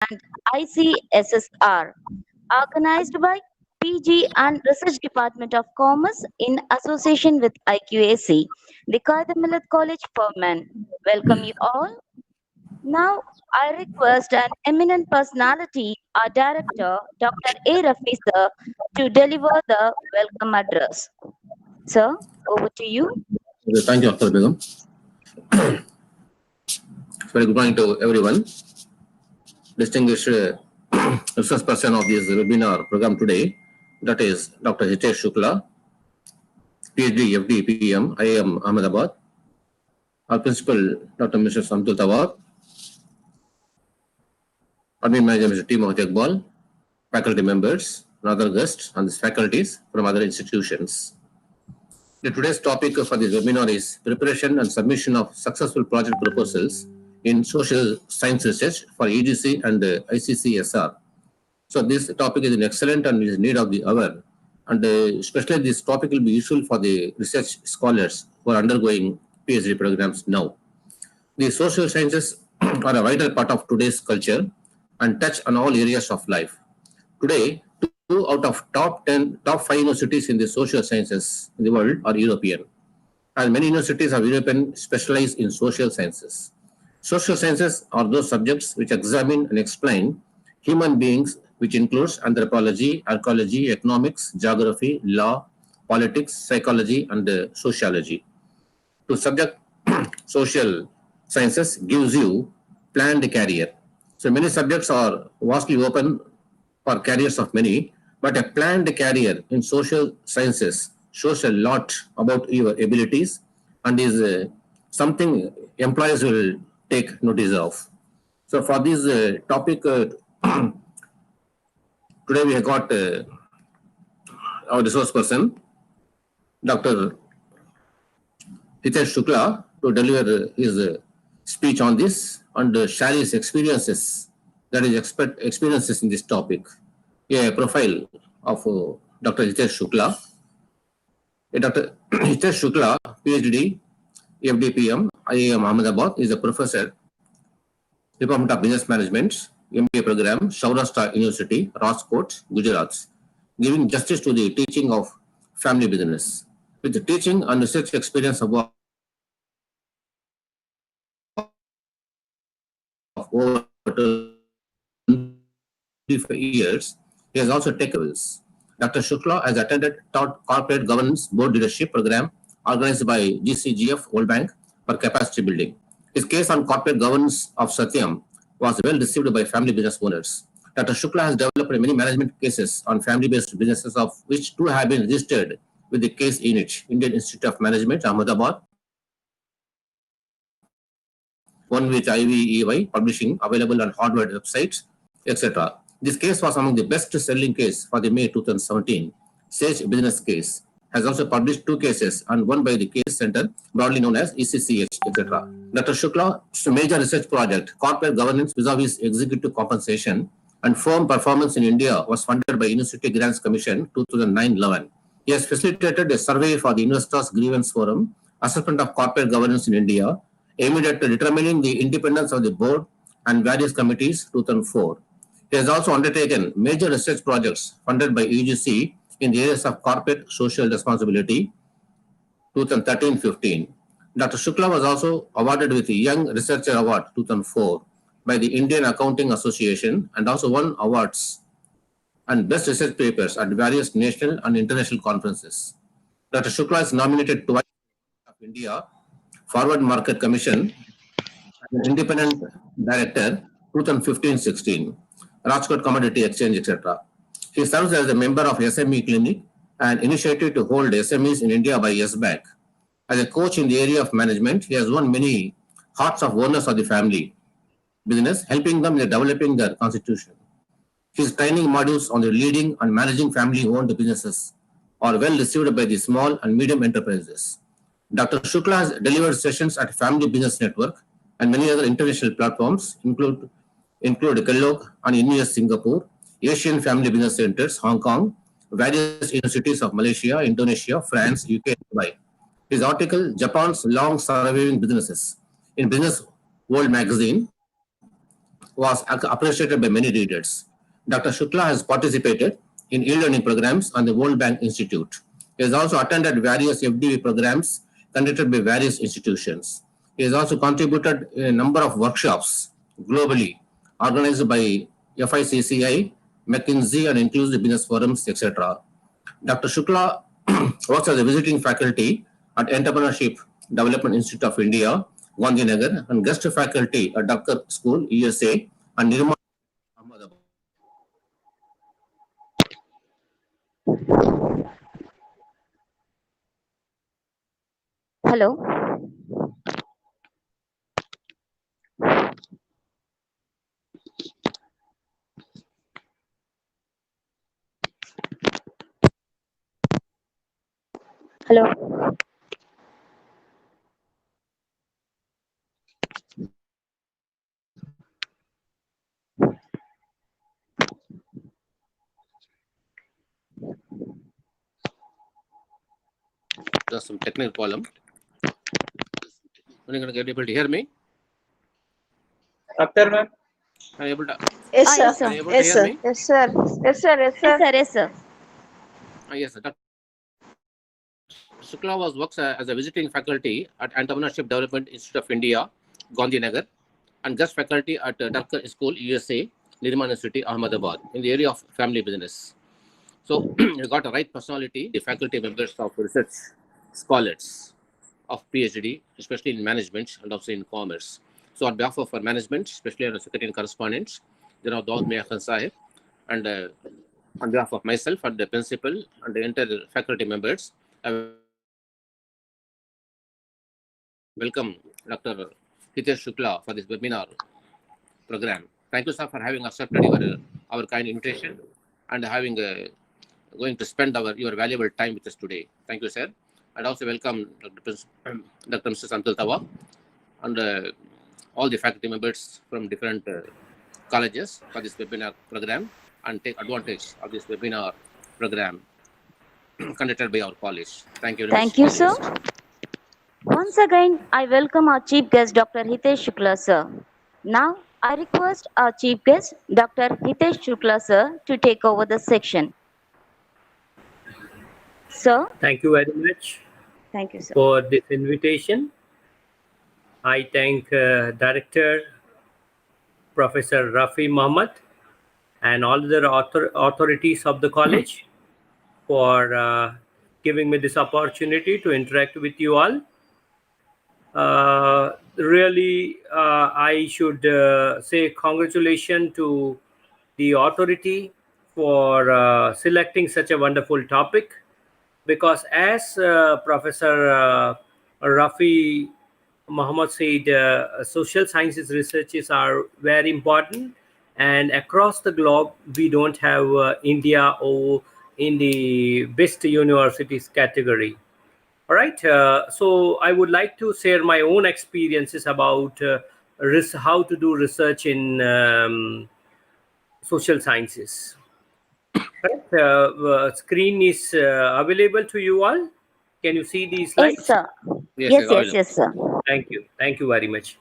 and ICCSR, organized by PG and Research Department of Commerce in association with IQAC, the Kaidamilat College for Men. Welcome you all. Now, I request an eminent personality, our director, Dr. A. Rafi sir, to deliver the welcome address. Sir, over to you. Okay, thank you, Dr. Begum. Very good morning to everyone. Distinguished resource person of this webinar program today, that is Dr. Citations Shukla, PhD, FD, PM, IIM Ahmedabad. Our principal, Dr. Mr. Samtul Tawar. Admin manager, Mr. T. Mohit Iqbal. Faculty members and other guests and faculties from other institutions. Today's topic for this webinar is preparation and submission of successful project proposals in social science research for EDC and ICCSR. So this topic is an excellent and is need of the hour, and especially this topic will be useful for the research scholars who are undergoing PhD programs now. The social sciences are a vital part of today's culture and touch on all areas of life. Today, 2 out of top 5 universities in the social sciences in the world are European, and many universities of European specialize in social sciences. Social sciences are those subjects which examine and explain human beings, which includes anthropology, archaeology, economics, geography, law, politics, psychology, and sociology. To subject social sciences gives you planned career. So many subjects are vastly open for careers of many, but a planned career in social sciences shows a lot about your abilities and is something employers will take notice of. So for this topic, today we have got our resource person, Dr. Citations Shukla, to deliver his speech on this and share his experiences, that is experiences in this topic. A profile of Dr. Citations Shukla. Dr. Citations Shukla, PhD, FDPM, IIM Ahmedabad, is a professor, Department of Business Management, MBA program, Saurashtra University, Rajkot, Gujarat, giving justice to the teaching of family business. With the teaching and research experience of over 25 years, he has also taken levels. Dr. Shukla has attended corporate governance board leadership program organized by GCGF World Bank for capacity building. His case on corporate governance of Satyam was well received by family business owners. Dr. Shukla has developed many management cases on family-based businesses, of which 2 have been registered with the case unit, Indian Institute of Management, Ahmedabad, one with IVEY publishing, available on Harvard websites, etc. This case was among the best-selling case for the May 2017 Sage Business Case. Has also published 2 cases and one by the Case Center, broadly known as ECCH, etc. Dr. Shukla's major research project, Corporate Governance vis-a-vis Executive Compensation and Firm Performance in India, was funded by University Grants Commission 2009-11. He has facilitated a survey for the Investors Grievance Forum, Assessment of Corporate Governance in India, aimed at determining the independence of the board and various committees 2004. He has also undertaken major research projects funded by UGC in the areas of corporate social responsibility 2013-15. Dr. Shukla was also awarded with the Young Researcher Award 2004 by the Indian Accounting Association and also won awards and best research papers at various national and international conferences. Dr. Shukla is nominated twice of India Forward Market Commission as an independent director 2015-16, Rajkot Commodity Exchange, etc. He serves as a member of SME Clinic, an initiative to hold SMEs in India by SBAC. As a coach in the area of management, he has won many hearts of owners of the family business, helping them in developing their constitution. His training modules on the leading and managing family-owned businesses are well received by the small and medium enterprises. Dr. Shukla has delivered sessions at Family Business Network and many other international platforms, include Kellogg and INEOS Singapore, Asian Family Business Centers, Hong Kong, various universities of Malaysia, Indonesia, France, UK, and Dubai. His article, Japan's Long Surviving Businesses, in Business World magazine, was appreciated by many readers. Dr. Shukla has participated in e-learning programs on the World Bank Institute. He has also attended various FDP programs conducted by various institutions. He has also contributed in a number of workshops globally organized by FICCI, McKinsey, and Inclusive Business Forums, etc. Dr. Shukla works as a visiting faculty at Entrepreneurship Development Institute of India, Gandhinagar, and guest faculty at Dhaka School, USA, and Nirmal Ahmedabad. Hello. Hello. There's some technical problem. Are you going to get able to hear me? Doctor ma'am. Are you able to? Yes, Are sir. you able to hear me? Yes, sir. Yes, sir. Yes, Yes, sir. sir. Yes, sir. Yes, sir. Dr. Shukla works as a visiting faculty at Entrepreneurship Development Institute of India, Gandhinagar, and guest faculty at Dhaka School, USA, Nirmal University, Ahmedabad, in the area of family business. So you got a right personality, the faculty members of research scholars of PhD, especially in management and also in commerce. So on behalf of our management, especially our secretary and correspondents, Daud Mia Khan Sahib, and on behalf of myself and the principal and the entire faculty members, I welcome Dr. Hitesh Shukla for this webinar program. Thank you, sir, for having accepted our kind invitation and having going to spend your valuable time with us today. Thank you, sir. And also welcome Dr. Mr. Santal Tawa and all the faculty members from different colleges for this webinar program and take advantage of this webinar program conducted by our college. Thank you very much. Thank you, sir. Once again, I welcome our chief guest, Dr. Hitesh Shukla, sir. Now, I request our chief guest, Dr. Hitesh Shukla, sir, to take over the section. Sir? Thank you very much Thank you, sir. for this invitation. I thank Director Professor Rafi Muhammad and all the authorities of the college for giving me this opportunity to interact with you all. Really, I should say congratulations to the authority for selecting such a wonderful topic, because as Professor Rafi Muhammad said, social sciences researches are very important, and across the globe we don't have India or in the best universities category. All right, so I would like to share my own experiences about how to do research in social sciences. Correct. Screen is available to you all. Can you see these Yes, slides? sir. Yes, Yes, sir. yes, sir. Thank you. Thank you very much.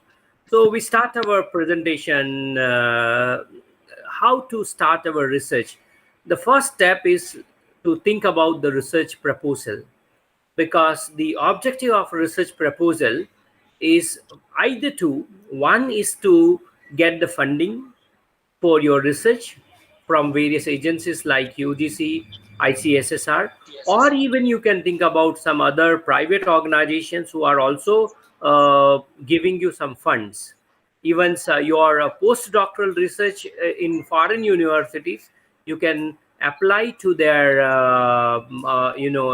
So we start our presentation. How to start our research? The first step is to think about the research proposal, because the objective of research proposal is either two. One is to get the funding for your research from various agencies like UGC, ICCSR, or even you can think about some other private organizations who are also giving you some funds. Even your postdoctoral research in foreign universities, you can apply to their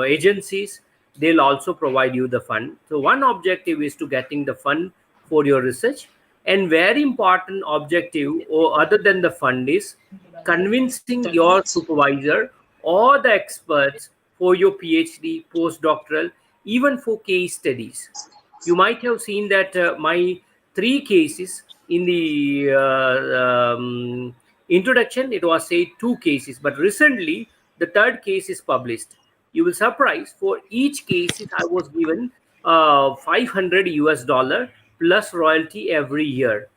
agencies. They'll also provide you the fund. So one objective is to getting the fund for your research, and very important objective or other than the fund is convincing your supervisor or the experts for your PhD, postdoctoral, even for case studies. You might have seen that my three cases in the introduction, it was said two cases, but recently the third case is published. You will surprise, for each case I was given 500 US dollar plus royalty every year.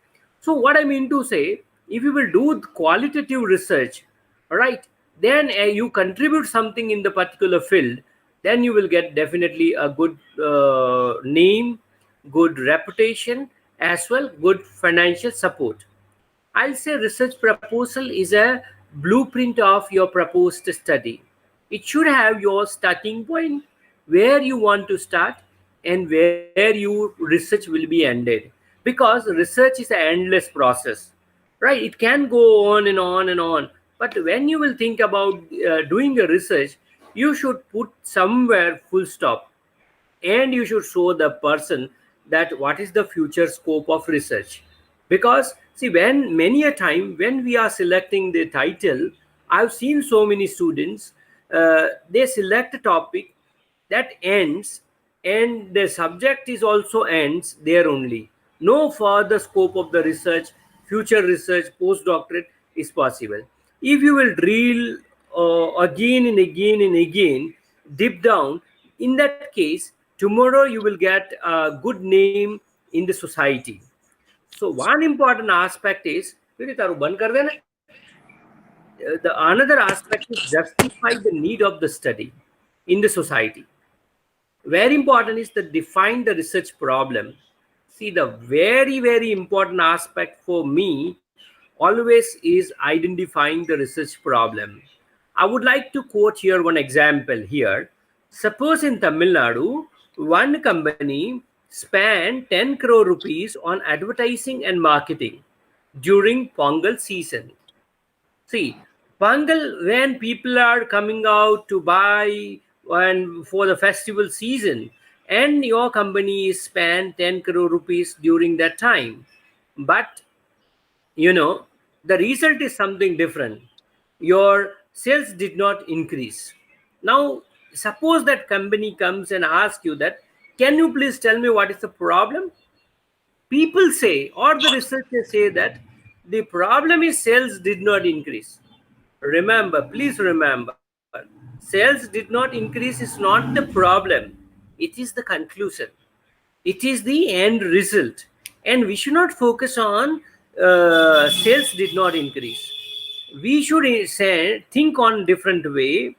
So what I mean to say, if you will do qualitative research, right, then you contribute something in the particular field, then you will get definitely a good name, good reputation, as well good financial support. I'll say research proposal is a blueprint of your proposed study. It should have your starting point, where you want to start, and where your research will be ended. Because research is an endless process, right? It can go on and on and on. But when you will think about doing a research, you should put somewhere full stop, and you should show the person that what is the future scope of research. Because see, when many a time when we are selecting the title, I've seen so many students, they select a topic that ends, and the subject is also ends there only. No further scope of the research, future research, postdoctorate is possible. If you will drill again and again and again, deep down, in that case, tomorrow you will get a good name in the society. So one important aspect is, "Fir ye taru ban kar dena." The another aspect is justify the need of the study in the society. Very important is to define the research problem. See, the very important aspect for me always is identifying the research problem. I would like to quote here one example here. Suppose in Tamil Nadu, one company spent 10 crore rupees on advertising and marketing during Pongal season. See, Bangal, when people are coming out to buy and for the festival season, and your company spent 10 crore rupees during that time. But you know, the result is something different. Your sales did not increase. Now, suppose that company comes and asks you that, can you please tell me what is the problem? People say, or the researchers say, that the problem is sales did not increase. Remember, please remember, sales did not increase is not the problem, it is the conclusion, it is the end result. And we should not focus on sales did not increase. We should say, think on different way.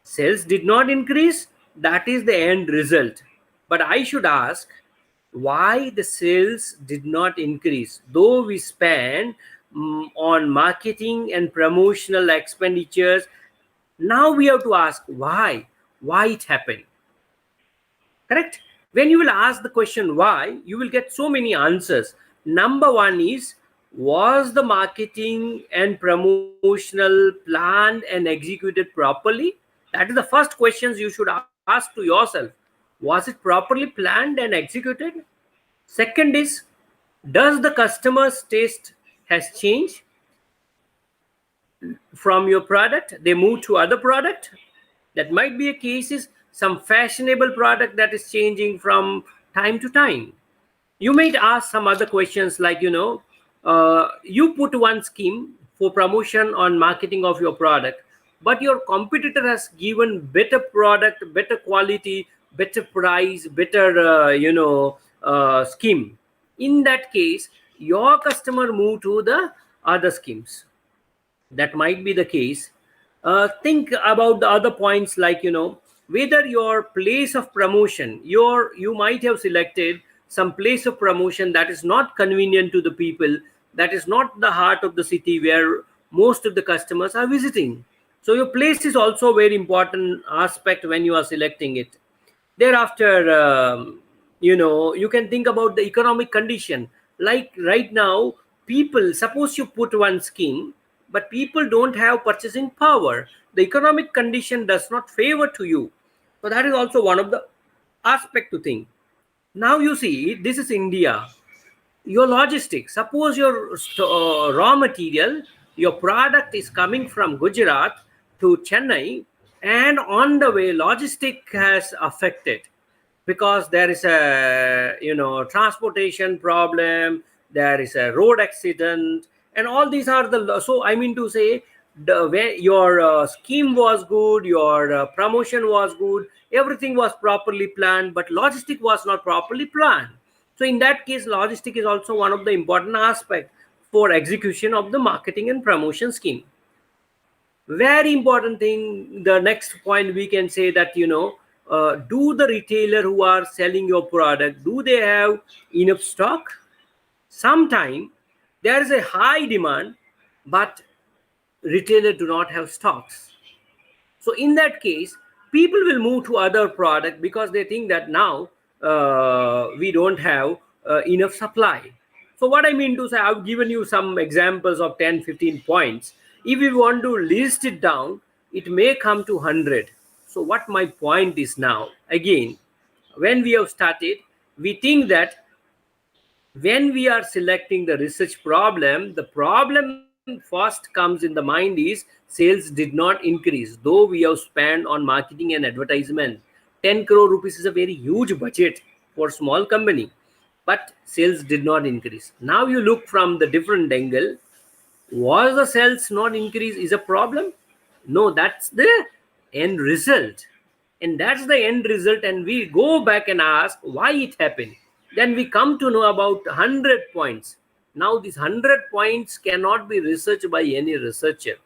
Sales did not increase, that is the end result. But I should ask, why the sales did not increase though we spend on marketing and promotional expenditures? Now we have to ask why it happened. Correct? When you will ask the question why, you will get so many answers. Number one is, was the marketing and promotional planned and executed properly? That is the first questions you should ask to yourself. Was it properly planned and executed? Second is, does the customer's taste has changed from your product? They move to other product. That might be a case is some fashionable product that is changing from time to time. You might ask some other questions like, you put one scheme for promotion on marketing of your product, but your competitor has given better product, better quality, better price, better scheme. In that case, your customer move to the other schemes. That might be the case. Think about the other points, like, whether your place of promotion, you might have selected some place of promotion that is not convenient to the people, that is not the heart of the city where most of the customers are visiting. So your place is also a very important aspect when you are selecting it. Thereafter, you can think about the economic condition. Like right now, people, suppose you put one scheme, but people don't have purchasing power, the economic condition does not favor to you. So that is also one of the aspect to think. Now you see, this is India. Your logistics, suppose your raw material, your product is coming from Gujarat to Chennai, and on the way logistic has affected, because there is a transportation problem, there is a road accident, and all these are the, so I mean to say, the way your scheme was good, your promotion was good, everything was properly planned, but logistic was not properly planned. So in that case, logistic is also one of the important aspect. for execution of the marketing and promotion scheme. Very important thing, the next point we can say that, do the retailer who are selling your product, do they have enough stock? Sometime there is a high demand, but retailer do not have stocks. So in that case, people will move to other product because they think that now we don't have enough supply. So what I mean to say, I've given you some examples of 10, 15 points. If we want to list it down, it may come to 100. So what my point is now, again, when we have started, we think that when we are selecting the research problem, the problem first comes in the mind is sales did not increase, though we have spent on marketing and advertisement. 10 crore rupees is a very huge budget for small company, but sales did not increase. Now you look from the different angle, was the sales not increase is a problem? No, that's the end result. And that's the end result. And we go back and ask why it happened. Then we come to know about 100 points. Now, these 100 points cannot be researched by any researcher.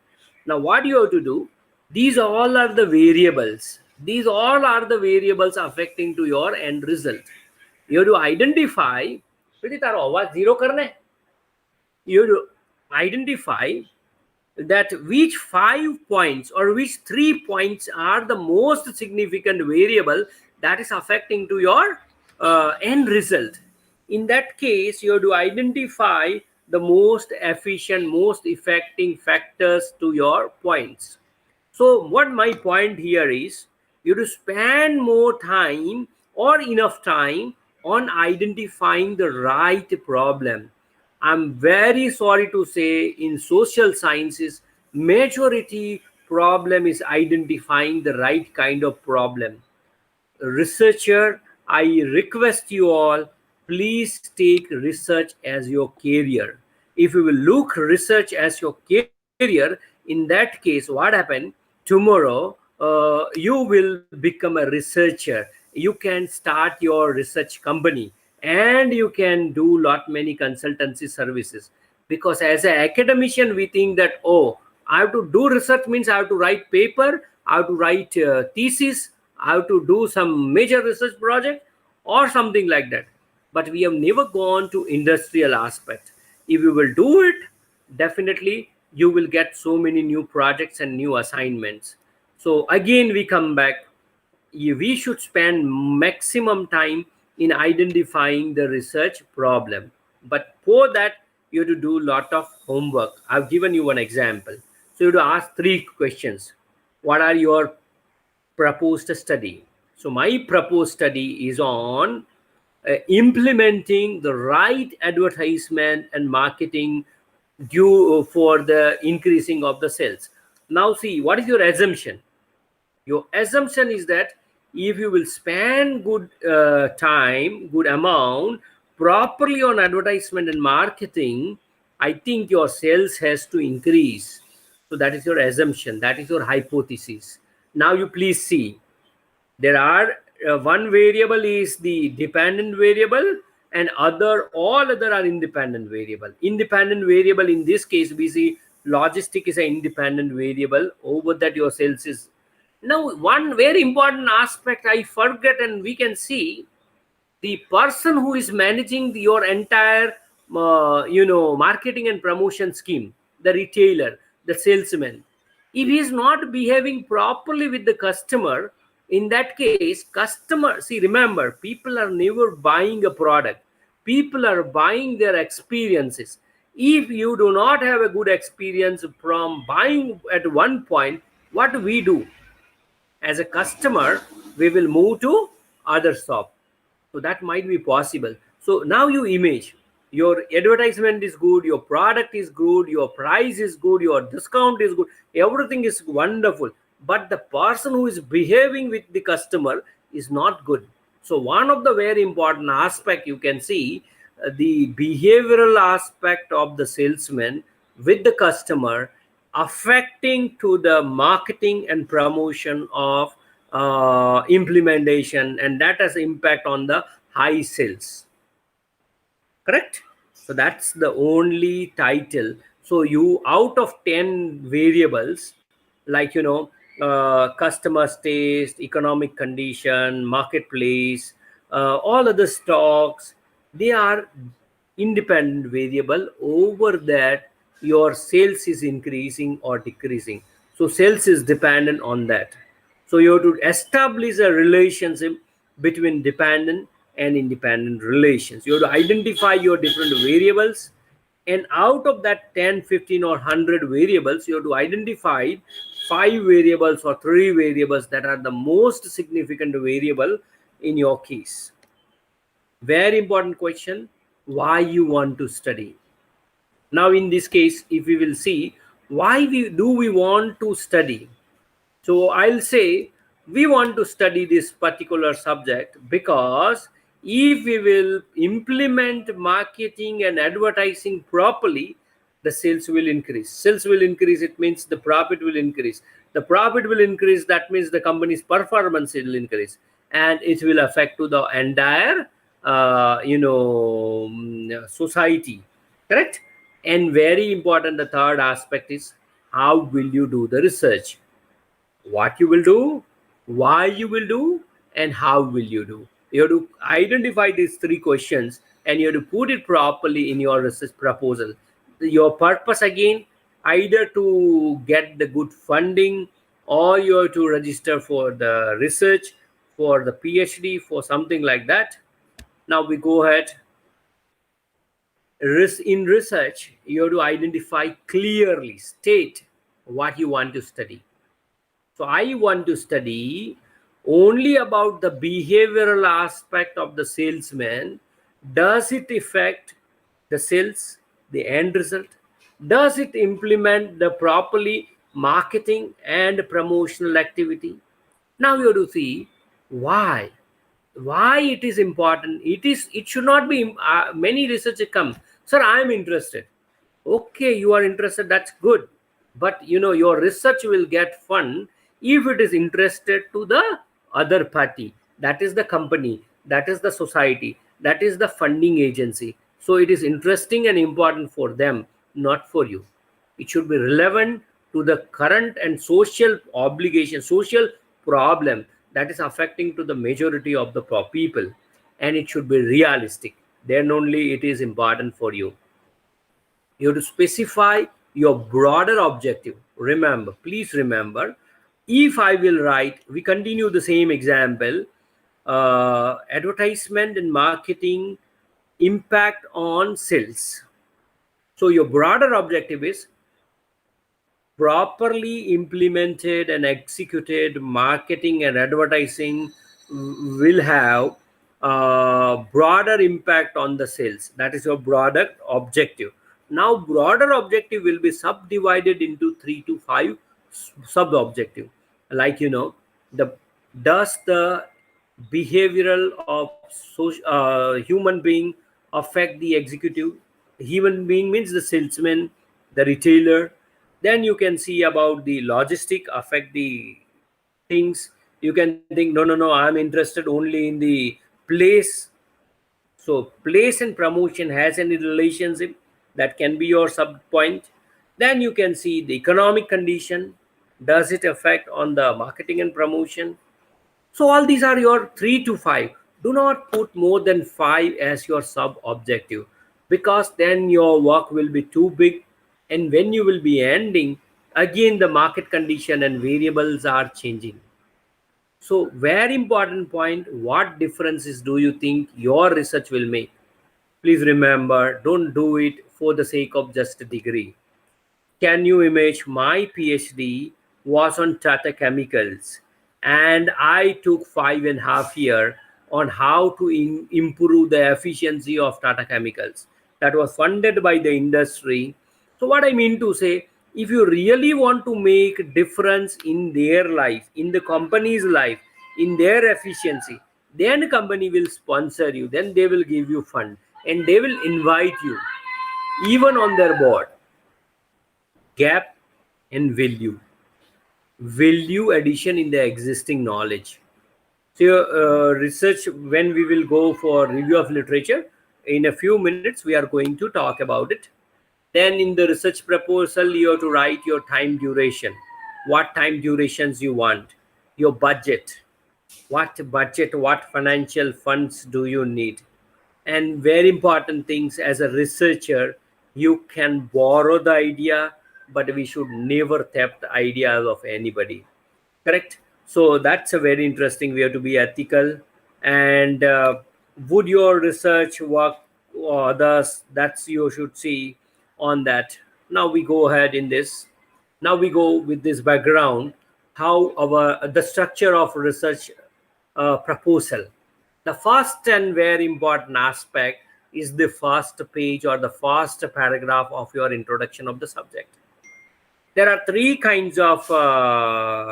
Now, what you have to do? These all are the variables. These all are the variables affecting to your end result. You have to identify. Priti, taro awaaz zero karna hai. You have to identify that which 5 points or which 3 points are the most significant variable that is affecting to your end result. In that case, you have to identify the most efficient, most effective factors to your points. So what my point here is, you have to spend more time or enough time on identifying the right problem. I'm very sorry to say, in social sciences, majority problem is identifying the right kind of problem. Researcher, I request you all, please take research as your career. If you will look research as your career, in that case, what happened? Tomorrow, you will become a researcher. You can start your research company and you can do lot many consultancy services. Because as an academician, we think that, oh, I have to do research means I have to write paper, I have to write thesis, I have to do some major research project or something like that. But we have never gone to industrial aspect. If you will do it, definitely you will get so many new projects and new assignments. So again, we come back. We should spend maximum time in identifying the research problem. But for that, you have to do a lot of homework. I've given you one example. So you have to ask 3 questions. What are your proposed study? So my proposed study is on implementing the right advertisement and marketing due for the increasing of the sales. Now see, what is your assumption? Your assumption is that if you will spend good time, good amount properly on advertisement and marketing, I think your sales has to increase. So that is your assumption, that is your hypothesis. Now you please see, there are one variable is the dependent variable and all other are independent variable. Independent variable, in this case we see logistic is an independent variable. Over that your sales is. Now one very important aspect I forget, and we can see the person who is managing your entire marketing and promotion scheme, the retailer, the salesman, if he is not behaving properly with the customer, in that case, customer, see, remember, people are never buying a product, people are buying their experiences. If you do not have a good experience from buying at one point, what do we do? As a customer, we will move to other shop. So that might be possible. So now you image your advertisement is good, your product is good, your price is good, your discount is good, everything is wonderful, but the person who is behaving with the customer is not good. So one of the very important aspect you can see, the behavioral aspect of the salesman with the customer affecting to the marketing and promotion of implementation, and that has impact on the high sales. Correct? So that's the only title. So you, out of 10 variables, like customers taste, economic condition, marketplace, all other stocks, they are independent variable. Over that, your sales is increasing or decreasing. So sales is dependent on that. So you have to establish a relationship between dependent and independent relations. You have to identify your different variables, and out of that 10, 15 or 100 variables, you have to identify 5 variables or 3 variables that are the most significant variable in your case. Very important question: why you want to study? Now in this case, if we will see, why we want to study? So I'll say we want to study this particular subject because if we will implement marketing and advertising properly, the sales will increase. Sales will increase, it means the profit will increase. The profit will increase, that means the company's performance will increase, and it will affect to the entire society. Correct? And very important, the third aspect is how will you do the research? What you will do, why you will do, and how will you do. You have to identify these 3 questions, and you have to put it properly in your research proposal. Your purpose again, either to get the good funding, or you have to register for the research, for the PhD, for something like that. Now we go ahead. In research, you have to identify clearly, state what you want to study. So I want to study only about the behavioral aspect of the salesman. Does it affect the sales, the end result? Does it implement the properly marketing and promotional activity? Now you have to see why. Why it is important? It should not be many researchers come. Sir, I am interested. Okay, you are interested, that's good, but your research will get fund if it is interested to the other party, that is the company, that is the society, that is the funding agency. So it is interesting and important for them, not for you. It should be relevant to the current and social obligation, social problem that is affecting to the majority of the people, and it should be realistic. Then only it is important for you. You have to specify your broader objective. Remember, please remember, if I will write, we continue the same example, advertisement and marketing impact on sales. So your broader objective is properly implemented and executed marketing and advertising will have broader impact on the sales. That is your broader objective. Now broader objective will be subdivided into 3 to 5 sub objective, like the does the behavioral of human being affect the executive? Human being means the salesman, the retailer. Then you can see about the logistic affect the things. You can think, no, I'm interested only in the place. So place and promotion has any relationship, that can be your sub point. Then you can see the economic condition, does it affect on the marketing and promotion? So all these are your 3 to 5. Do not put more than 5 as your sub objective, because then your work will be too big, and when you will be ending, again the market condition and variables are changing. So very important point, what differences do you think your research will make? Please remember, don't do it for the sake of just a degree. Can you imagine, my PhD was on Tata Chemicals, and I took 5.5 years on how to improve the efficiency of Tata Chemicals. That was funded by the industry. So what I mean to say, if you really want to make difference in their life, in the company's life, in their efficiency, then company will sponsor you, then they will give you fund, and they will invite you even on their board. Gap and value addition in the existing knowledge. So research, when we will go for review of literature, In a few minutes, we are going to talk about it. Then in the research proposal, you have to write your time duration, what time durations you want, your budget, what financial funds do you need, and very important things. As a researcher, you can borrow the idea, but we should never theft the ideas of anybody. Correct? So that's a very interesting. We have to be ethical. And would your research work or others? That's you should see on that. Now we go ahead in this. Now we go with this background, how our the structure of research proposal. The first and very important aspect is the first page or the first paragraph of your introduction of the subject. There are three kinds of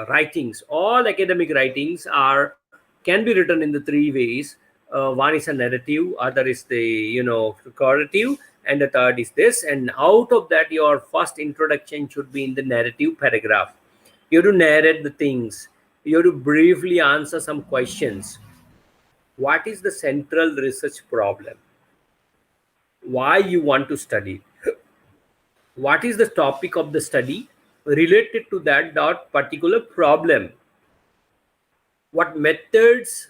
writings. All academic writings are can be written in the three ways. One is a narrative, other is the correlative, and the third is this. And out of that, your first introduction should be in the narrative paragraph. You have to narrate the things. You have to briefly answer some questions. What is the central research problem? Why you want to study? What is the topic of the study related to that particular problem? What methods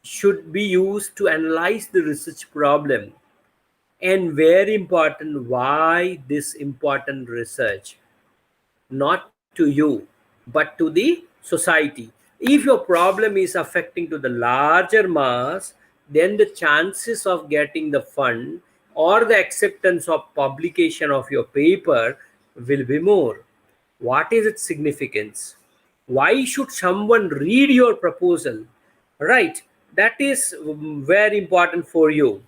should be used to analyze the research problem? And very important, why this important research? Not to you, but to the society. If your problem is affecting to the larger mass, then the chances of getting the fund or the acceptance of publication of your paper will be more. What is its significance? Why should someone read your proposal? Right, that is very important for you.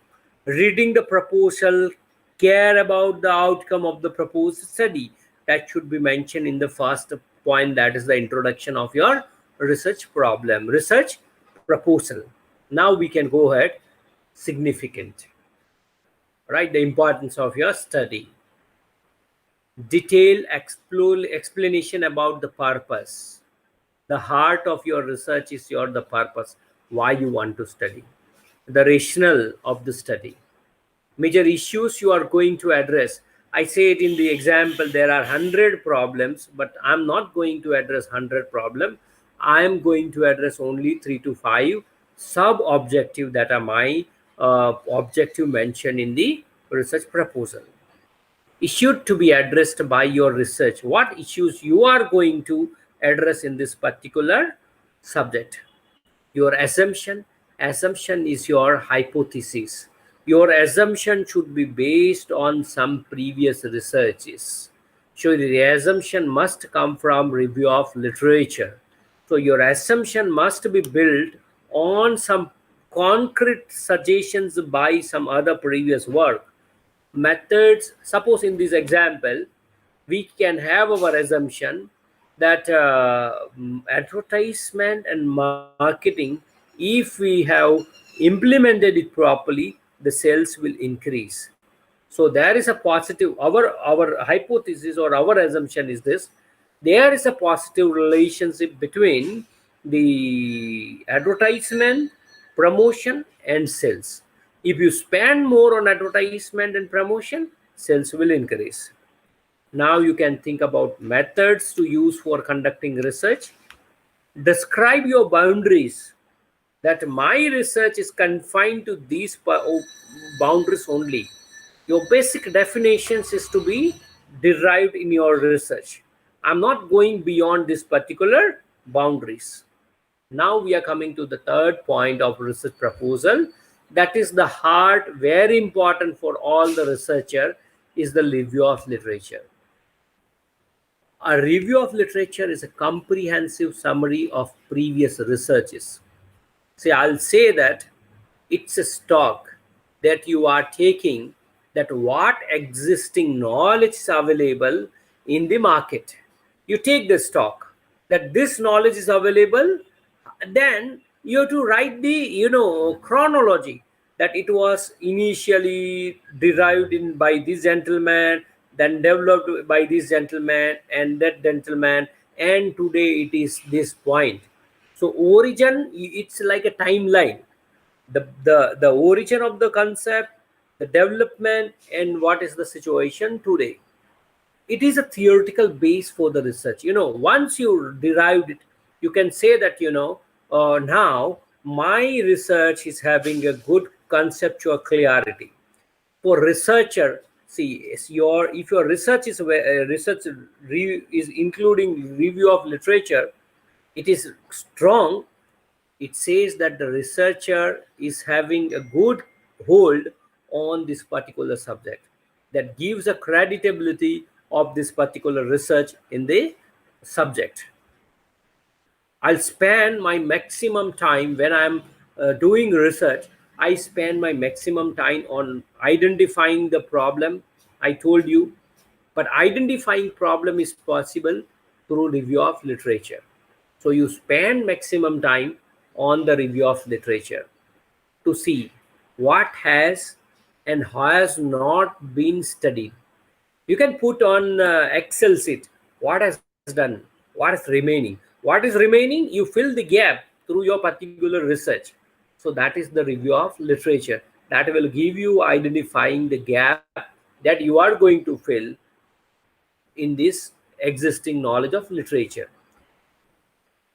Reading the proposal, care about the outcome of the proposed study. That should be mentioned in the first point, that is the introduction of your research problem, research proposal. Now we can go ahead. Significant, right? The importance of your study. Detailed explanation about the purpose. The heart of your research is the purpose, why you want to study, the rationale of the study, major issues you are going to address. I say it in the example, there are 100 problems, but I'm not going to address 100 problems. I am going to address only 3 to 5 sub-objective that are my objective mentioned in the research proposal. Issued to be addressed by your research. What issues you are going to address in this particular subject? Your assumption is your hypothesis. Your assumption should be based on some previous researches. So the assumption must come from review of literature. So your assumption must be built on some concrete suggestions by some other previous work. Methods, suppose in this example, we can have our assumption that advertisement and marketing, if we have implemented it properly, the sales will increase. So there is a positive, our hypothesis or our assumption is this: there is a positive relationship between the advertisement, promotion, and sales. If you spend more on advertisement and promotion, sales will increase. Now you can think about methods to use for conducting research. Describe your boundaries, that my research is confined to these boundaries only. Your basic definitions is to be derived in your research. I'm not going beyond this particular boundaries. Now we are coming to the third point of research proposal. That is the heart, very important for all the researcher, is the review of literature. A review of literature is a comprehensive summary of previous researches. See, I'll say that it's a stock that you are taking, that what existing knowledge is available in the market. You take the stock that this knowledge is available, then you have to write the chronology, that it was initially derived in by this gentleman, then developed by this gentleman and that gentleman, and today it is this point. So origin, it's like a timeline. The origin of the concept, the development, and what is the situation today. It is a theoretical base for the research. Once you derived it, you can say that, now my research is having a good conceptual clarity. For researcher, see, if your research is is including review of literature, it is strong. It says that the researcher is having a good hold on this particular subject, that gives a creditability of this particular research in the subject. I'll spend my maximum time when I'm doing research. I spend my maximum time on identifying the problem. I told you, but identifying problem is possible through review of literature. So you spend maximum time on the review of literature to see what has and has not been studied. You can put on Excel sheet what has done, what is remaining. What is remaining, you fill the gap through your particular research. So that is the review of literature, that will give you identifying the gap that you are going to fill in this existing knowledge of literature.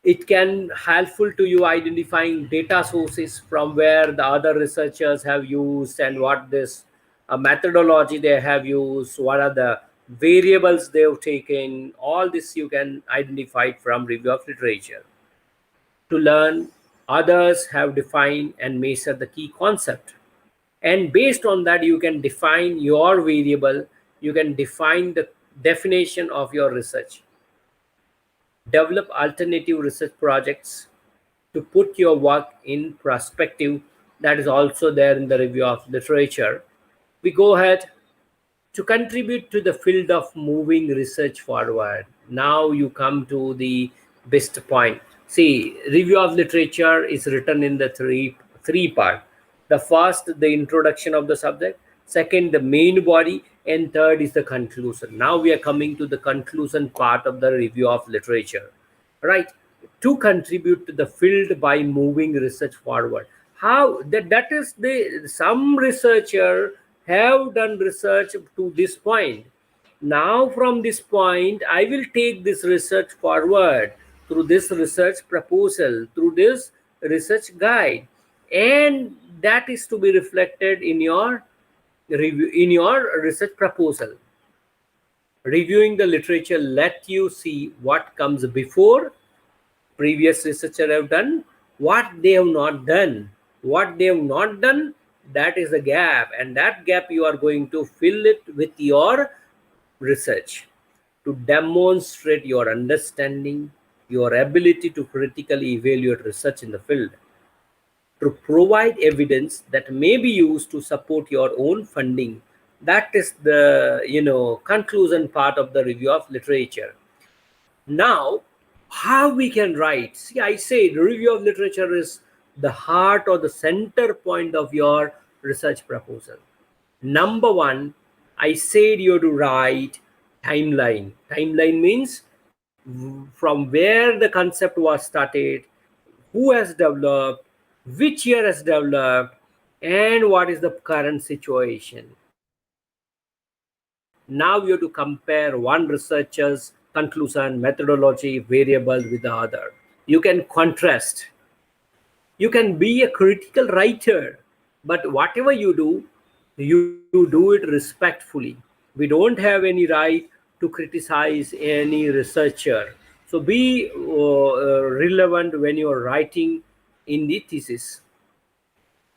It can helpful to you identifying data sources from where the other researchers have used, and what this methodology they have used, what are the variables they've taken. All this you can identify from review of literature. To learn, others have defined and measure the key concept, and based on that you can define your variable. You can define the definition of your research, develop alternative research projects to put your work in perspective. That is also there in the review of literature. We go ahead to contribute to the field of moving research forward. Now you come to the best point. See, review of literature is written in the three part. The first, the introduction of the subject. Second, the main body, and third is the conclusion. Now we are coming to the conclusion part of the review of literature, right? To contribute to the field by moving research forward. How that is the some researcher have done research to this point. Now from this point I will take this research forward through this research proposal, through this research guide, and that is to be reflected in your review, in your research proposal. Reviewing the literature let you see what comes before previous researcher have done, what they have not done. What they have not done, that is the gap, and that gap you are going to fill it with your research to demonstrate your understanding, your ability to critically evaluate research in the field, to provide evidence that may be used to support your own funding. That is the conclusion part of the review of literature. Now, how we can write? See, I say the review of literature is the heart or the center point of your research proposal. Number one, I said you have to write timeline. Timeline means from where the concept was started, who has developed, which year has developed, and what is the current situation. Now you have to compare one researcher's conclusion, methodology, variable with the other. You can contrast. You can be a critical writer, but whatever you do it respectfully. We don't have any right to criticize any researcher. So be relevant when you are writing in the thesis.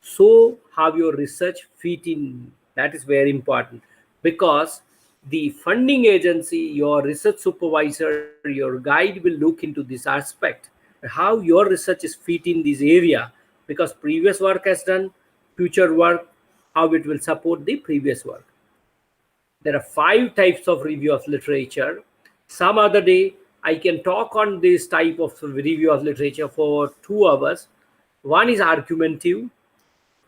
So have your research fit in. That is very important, because the funding agency, your research supervisor, your guide will look into this aspect, how your research is fit in this area, because previous work has done, future work, how it will support the previous work. There are 5 types of review of literature. Some other day I can talk on this type of review of literature for 2 hours. One is argumentative,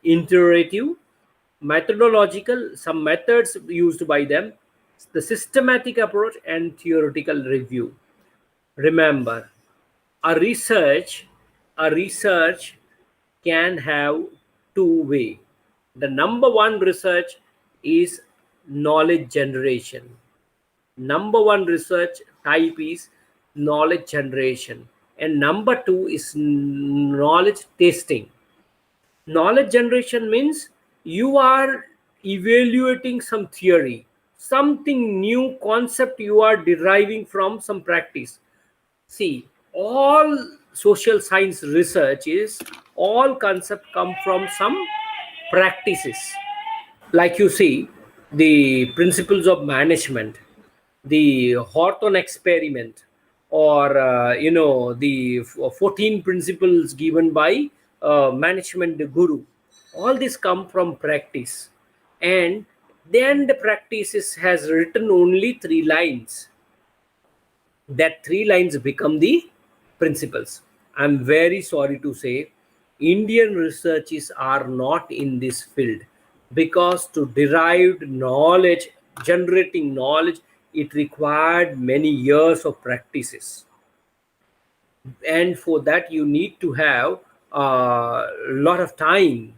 iterative, methodological, some methods used by them, the systematic approach, and theoretical review. Remember, a research a research can have two way. The number one research is knowledge generation. Number one research type is knowledge generation, and number two is knowledge testing. Knowledge generation means you are evaluating some theory, something new concept you are deriving from some practice. See, all social science research is all concept come from some practices. Like you see, the principles of management, the Hawthorne experiment, or the 14 principles given by management guru. All this come from practice, and then the practices has written only 3 lines. That 3 lines become the principles. I'm very sorry to say, Indian researchers are not in this field, because to derive knowledge, generating knowledge, it required many years of practices, and for that you need to have a lot of time,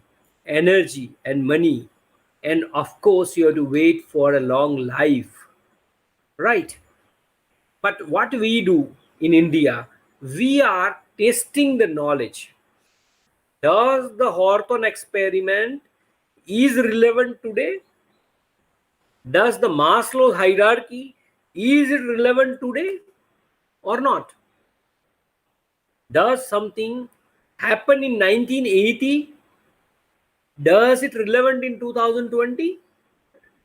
energy, and money, and of course you have to wait for a long life, right? But what we do in India, we are testing the knowledge. Does the Hawthorne experiment is relevant today? Does the Maslow's hierarchy is it relevant today or not? Does something happen in 1980? Does it relevant in 2020?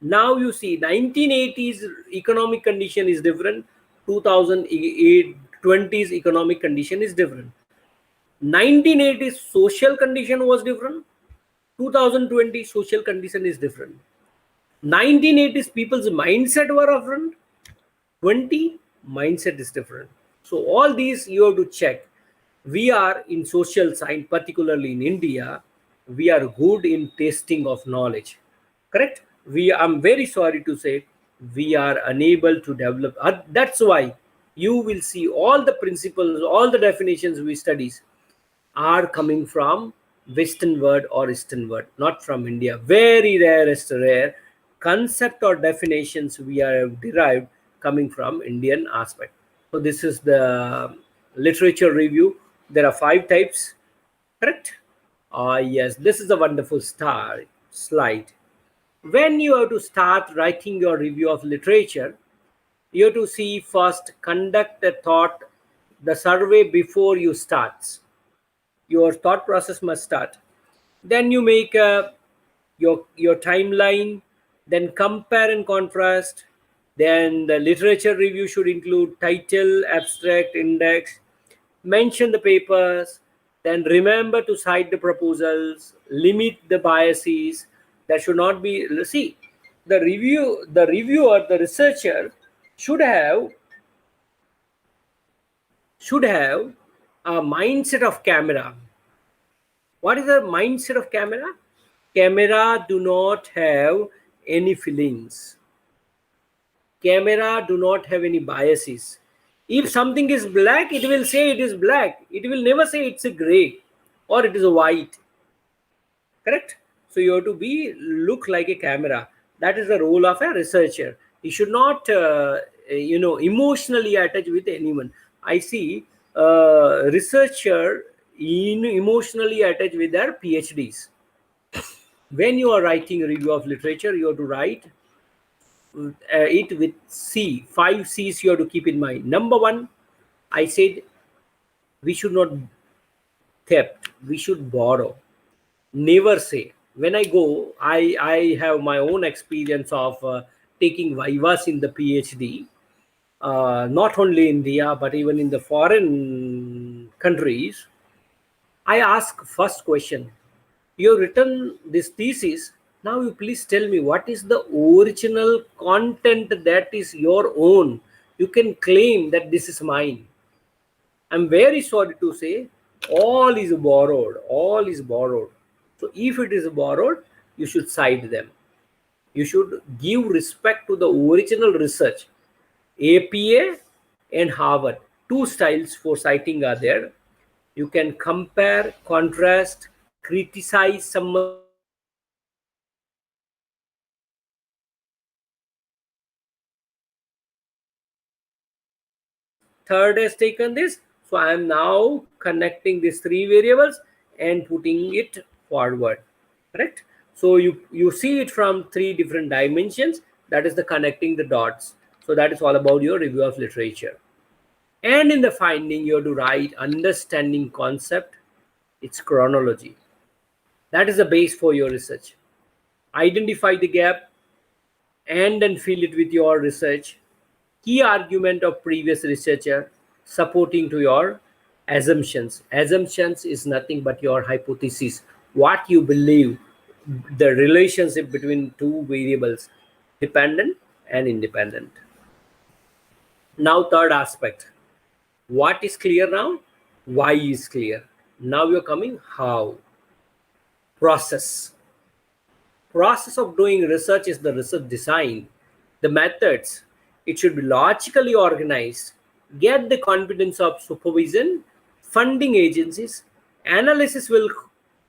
Now you see 1980s economic condition is different, 2020s economic condition is different. 1980s social condition was different, 2020 social condition is different. 1980s people's mindset were different, 20 mindset is different. So all these you have to check. We are in social science, particularly in India, we are good in testing of knowledge, correct? I'm very sorry to say, we are unable to develop. That's why you will see all the principles, all the definitions we studies are coming from Western world or Eastern world, not from India. Very rare concept or definitions we are derived coming from Indian aspect. So this is the literature review. There are 5 types, correct? Yes, this is a wonderful slide. When you have to start writing your review of literature, you have to see first, conduct a thought, the survey before you start. Your thought process must start. Then you make your timeline, then compare and contrast. Then the literature review should include title, abstract, index, mention the papers, then remember to cite the proposals, limit the biases. That should not be, see, the reviewer, the researcher should have a mindset of camera. What is the mindset of camera? Camera do not have any feelings. Camera do not have any biases. If something is black, it will say it is black. It will never say it's a gray or it is a white. Correct? So you have to look like a camera. That is the role of a researcher. He should not emotionally attach with anyone. I see researcher emotionally attached with their PhDs. When you are writing a review of literature, you have to write it with 5 C's you have to keep in mind. Number one, I said we should not theft, we should borrow. Never say. When I go, I have my own experience of taking vivas in the PhD, not only India but even in the foreign countries. I ask first question, you have written this thesis, now you please tell me what is the original content that is your own, you can claim that this is mine. I'm very sorry to say, all is borrowed. So if it is borrowed, you should cite them. You should give respect to the original research. APA and Harvard, 2 styles for citing are there. You can compare, contrast, criticize, summarize, third has taken this. So I am now connecting these three variables and putting it forward. Correct? So you see it from three different dimensions. That is the connecting the dots. So that is all about your review of literature. And in the finding, you have to write understanding concept, its chronology. That is the base for your research. Identify the gap and then fill it with your research. Key argument of previous researcher supporting to your assumptions. Assumptions is nothing but your hypothesis, what you believe, the relationship between two variables, dependent and independent. Now third aspect, what is clear now, why is clear. Now you're coming how. Process of doing research is the research design, the methods. It should be logically organized, get the confidence of supervision, funding agencies. Analysis will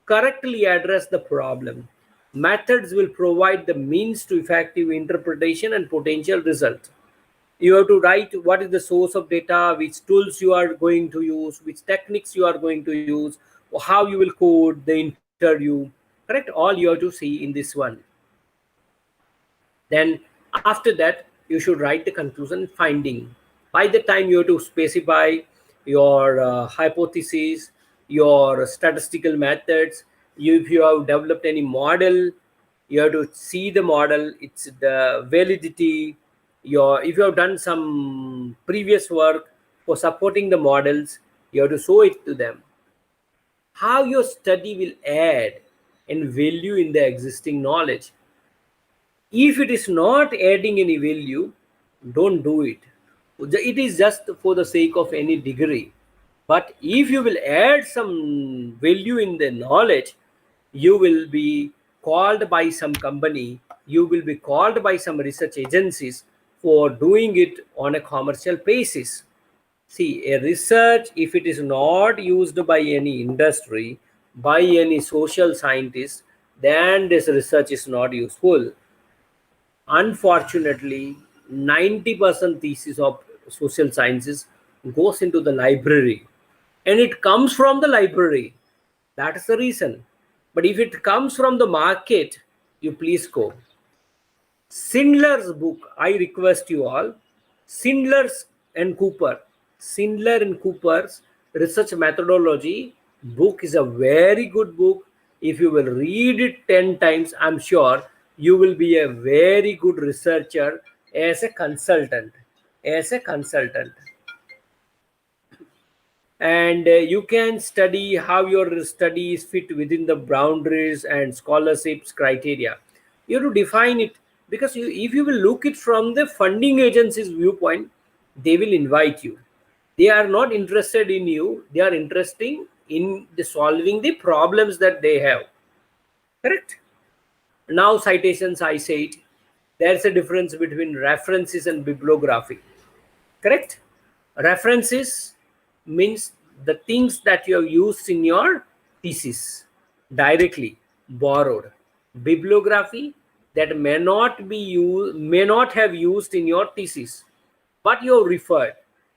correctly address the problem. Methods will provide the means to effective interpretation and potential result. You have to write what is the source of data, which tools you are going to use, which techniques you are going to use, how you will code the interview. Correct? All you have to see in this one. Then after that, you should write the conclusion finding. By the time you have to specify your hypothesis, your statistical methods. If you have developed any model, you have to see the model, its the validity. If you have done some previous work for supporting the models, you have to show it to them. How your study will add and value in the existing knowledge. If it is not adding any value, don't do it. It is just for the sake of any degree. But if you will add some value in the knowledge, you will be called by some company, you will be called by some research agencies for doing it on a commercial basis. See, a research, if it is not used by any industry, by any social scientist, then this research is not useful. Unfortunately, 90% thesis of social sciences goes into the library, and it comes from the library. That is the reason. But if it comes from the market, you please go. Schindler's book, I request you all, Schindler's and Cooper. Schindler and Cooper's research methodology book is a very good book. If you will read it 10 times, I'm sure you will be a very good researcher as a consultant. And you can study how your studies fit within the boundaries and scholarships criteria. You have to define it, because if you will look it from the funding agency's viewpoint, they will invite you. They are not interested in you, they are interested in solving the problems that they have. Correct? Now citations, I said there's a difference between references and bibliography. Correct? References means the things that you have used in your thesis, directly borrowed. Bibliography, that may not have used in your thesis, but you have referred,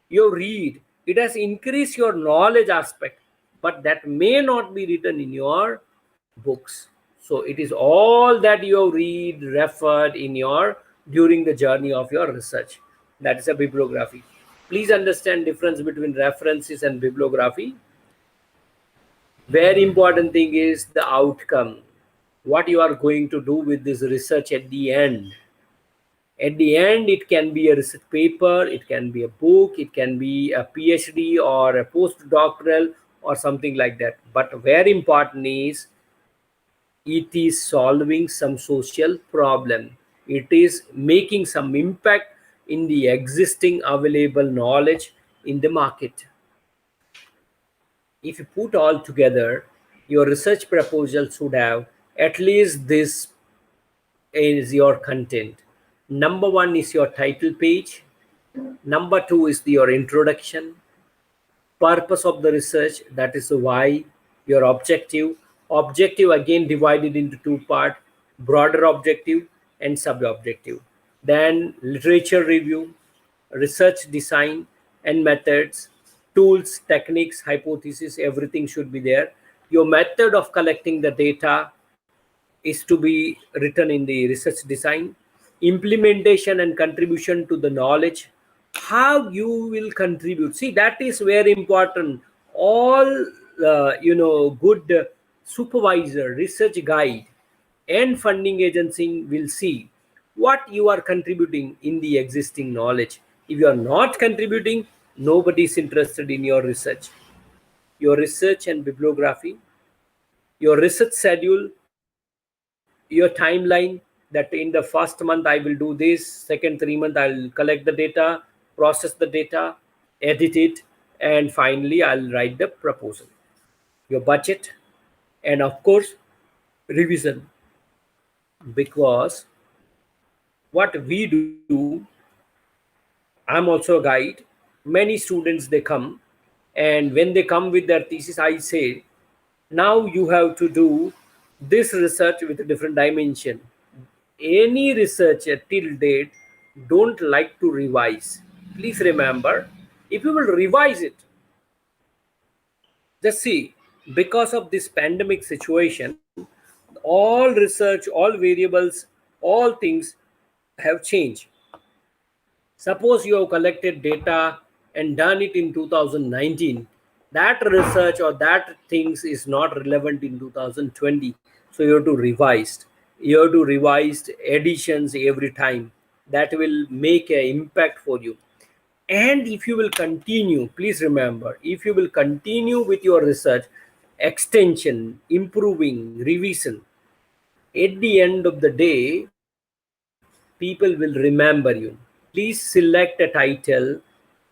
you read. It has increased your knowledge aspect, but that may not be written in your books. So it is all that you have read, referred in your during the journey of your research. That is a bibliography. Please understand difference between references and bibliography. Very important thing is the outcome. What you are going to do with this research at the end. At the end, it can be a research paper, it can be a book, it can be a PhD or a postdoctoral or something like that. But very important is it is solving some social problem. It is making some impact in the existing available knowledge in the market. If you put all together, your research proposal should have at least this is your content. Number one is your title page. Number two is your introduction, purpose of the research, that is the why, your objective again divided into two parts, broader objective and sub objective. Then literature review, research design, and methods, tools, techniques, hypothesis, everything should be there. Your method of collecting the data is to be written in the research design. Implementation and contribution to the knowledge, how you will contribute. See, that is very important. All good supervisor, research guide, and funding agency will see what you are contributing in the existing knowledge. If you are not contributing, nobody is interested in your research. Your research and bibliography, your research schedule, your timeline, that in the first month I will do this, second 3 month I'll collect the data, process the data, edit it, and finally I'll write the proposal. Your budget, and of course revision. Because what we do, I'm also a guide. Many students they come, and when they come with their thesis, I say, now you have to do this research with a different dimension. Any researcher till date don't like to revise. Please remember, if you will revise it, just see, because of this pandemic situation, all research, all variables, all things have changed. Suppose you have collected data and done it in 2019, that research or that things is not relevant in 2020. So you have to revise. You have to revise editions every time. That will make an impact for you. And if you will continue, please remember, if you will continue with your research, extension, improving, revision, at the end of the day, people will remember you. Please select a title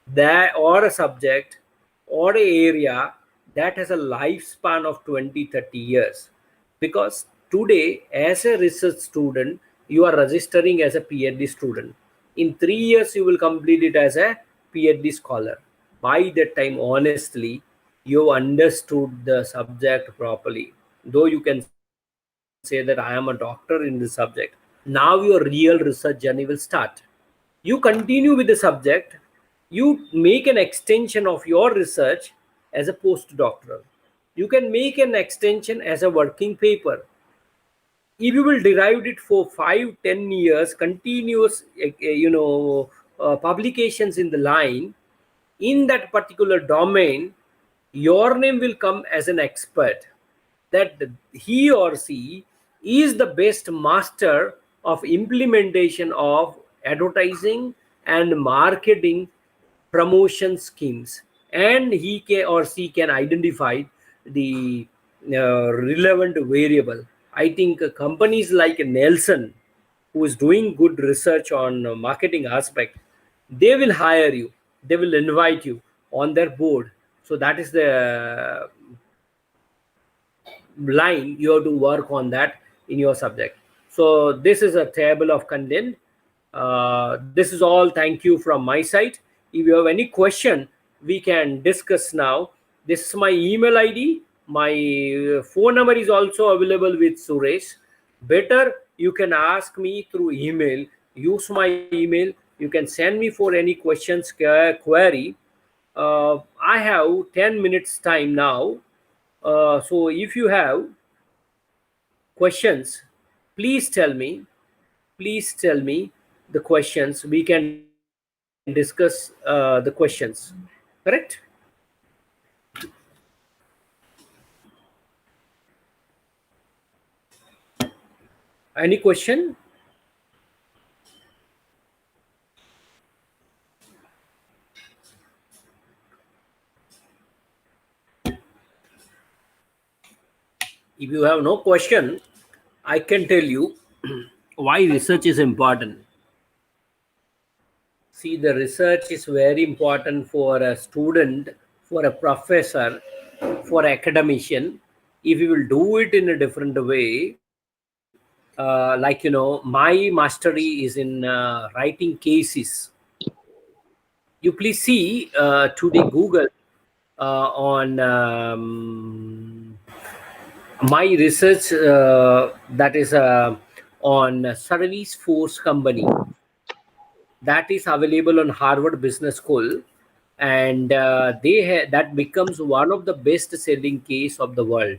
that or a subject or a area that has a lifespan of 20-30 years. Because today, as a research student, you are registering as a PhD student. In 3 years, you will complete it as a PhD scholar. By that time, honestly, you understood the subject properly. Though you can say that I am a doctor in this subject, now your real research journey will start. You continue with the subject, you make an extension of your research as a postdoctoral. You can make an extension as a working paper. If you will derive it for 5-10 years continuous publications in the line in that particular domain, your name will come as an expert, that he or she is the best master of implementation of advertising and marketing promotion schemes, and he can or she can identify the relevant variable. I think companies like Nelson, who is doing good research on marketing aspect, they will hire you, they will invite you on their board. So that is the line you have to work on that in your subject. So this is a table of content. This is all. Thank you from my side. If you have any question, we can discuss now. This is my email ID. My phone number is also available with Suresh. Better you can ask me through email. Use my email. You can send me for any questions, query. I have 10 minutes time now. So if you have questions, please tell me. Please tell me the questions. We can discuss the questions. Correct? Any question? If you have no question, I can tell you why research is important. See, the research is very important for a student, for a professor, for academician. If you will do it in a different way, my mastery is in writing cases. You please see today Google on my research that is on service force company, that is available on Harvard Business School, and that becomes one of the best selling case of the world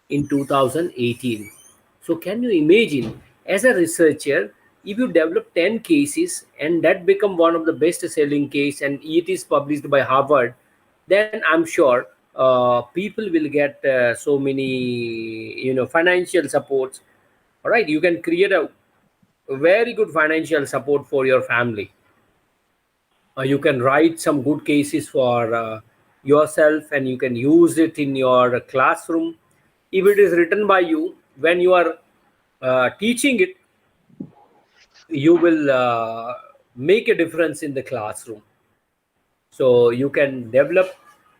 in 2018. So can you imagine, as a researcher, if you develop 10 cases and that become one of the best selling case and it is published by Harvard, then I'm sure people will get so many financial supports. All right, you can create a very good financial support for your family. You can write some good cases for yourself and you can use it in your classroom. If it is written by you, when you are teaching it, you will make a difference in the classroom. So you can develop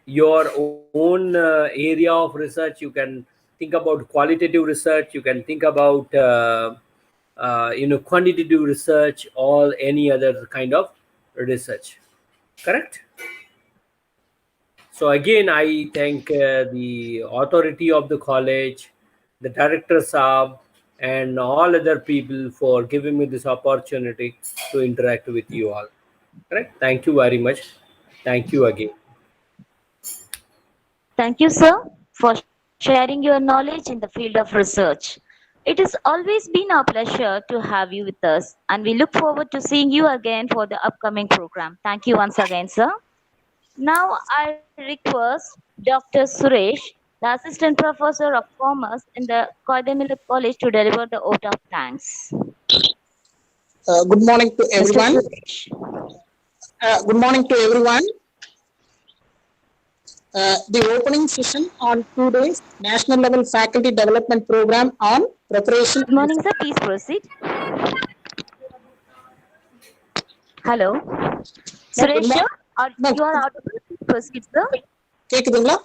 your own area of research. You can think about qualitative research, you can think about quantitative research or any other kind of research. Correct. So again, I thank the authority of the college, the director Saab, and all other people for giving me this opportunity to interact with you all. Correct. Thank you very much. Thank you again. Thank you, sir, for sharing your knowledge in the field of research. It has always been our pleasure to have you with us, and we look forward to seeing you again for the upcoming program. Thank you once again, sir. Now, I request Dr. Suresh, the Assistant Professor of Commerce in the Koidamillat College, to deliver the vote of thanks. Good morning to Mr. everyone. Suresh. Good morning to everyone. The opening session on 2 days National Level Faculty Development Program on preparation. Good morning, sir. Please proceed. Hello. Good Suresh, sir, morning. you are audible. Please proceed, sir. கேக்குதுங்களா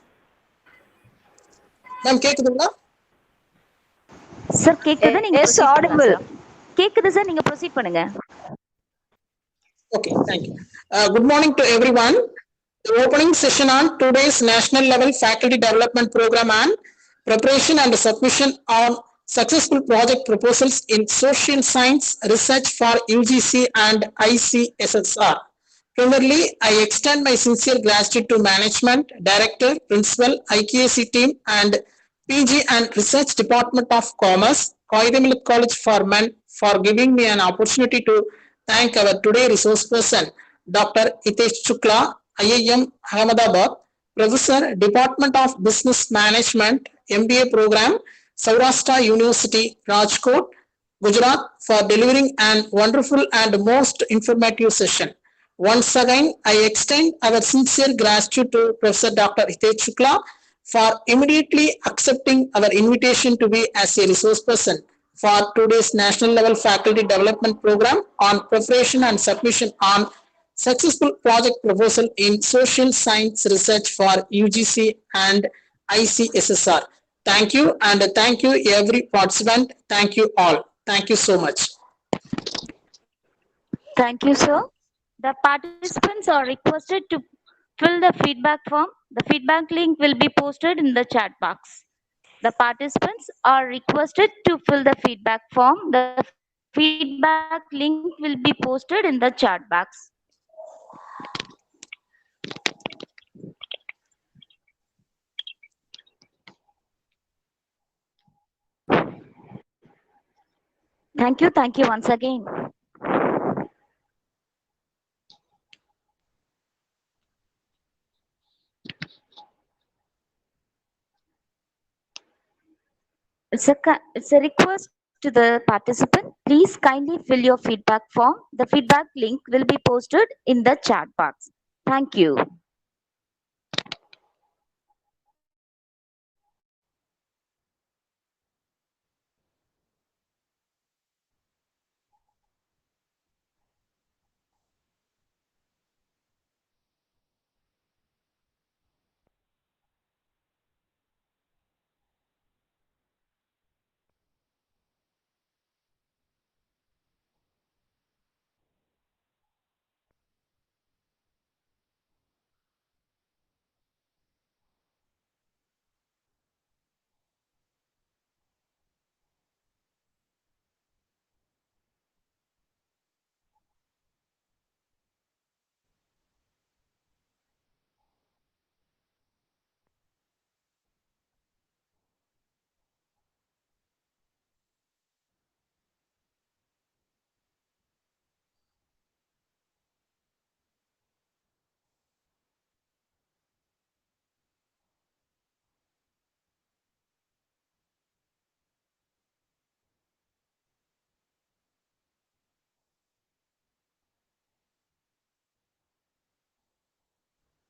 ma'am கேக்குதுங்களா sir கேக்குது, நீங்க Yes, proceed பண்ணலாம் audible. Sir. கேக்குது sir, நீங்க proceed பண்ணுங்க. Okay, thank you. Good morning to everyone. The opening session on 2 days National Level Faculty Development Program on preparation and submission on successful project proposals in social science research for UGC and ICCSR. Primarily, I extend my sincere gratitude to management, director, principal, IQAC team, and PG and Research Department of Commerce, Koidamillat College for Men, for giving me an opportunity to thank our today resource person, Dr. Hitesh Shukla, IIM Ahmedabad, Professor, Department of Business Management, MBA Program, Saurashtra University, Rajkot, Gujarat, for delivering an wonderful and most informative session. Once again, I extend our sincere gratitude to Professor Dr. Hitesh Shukla for immediately accepting our invitation to be as a resource person for today's National Level Faculty Development Program on preparation and submission on successful project proposal in social science research for UGC and ICCSR. Thank you, and thank you every participant. Thank you all. Thank you so much. Thank you, sir. The participants are requested to fill the feedback form. The feedback link will be posted in the chat box. The participants are requested to fill the feedback form. The feedback link will be posted in the chat box. Thank you once again. It's a request to the participant. Please kindly fill your feedback form. The feedback link will be posted in the chat box. Thank you.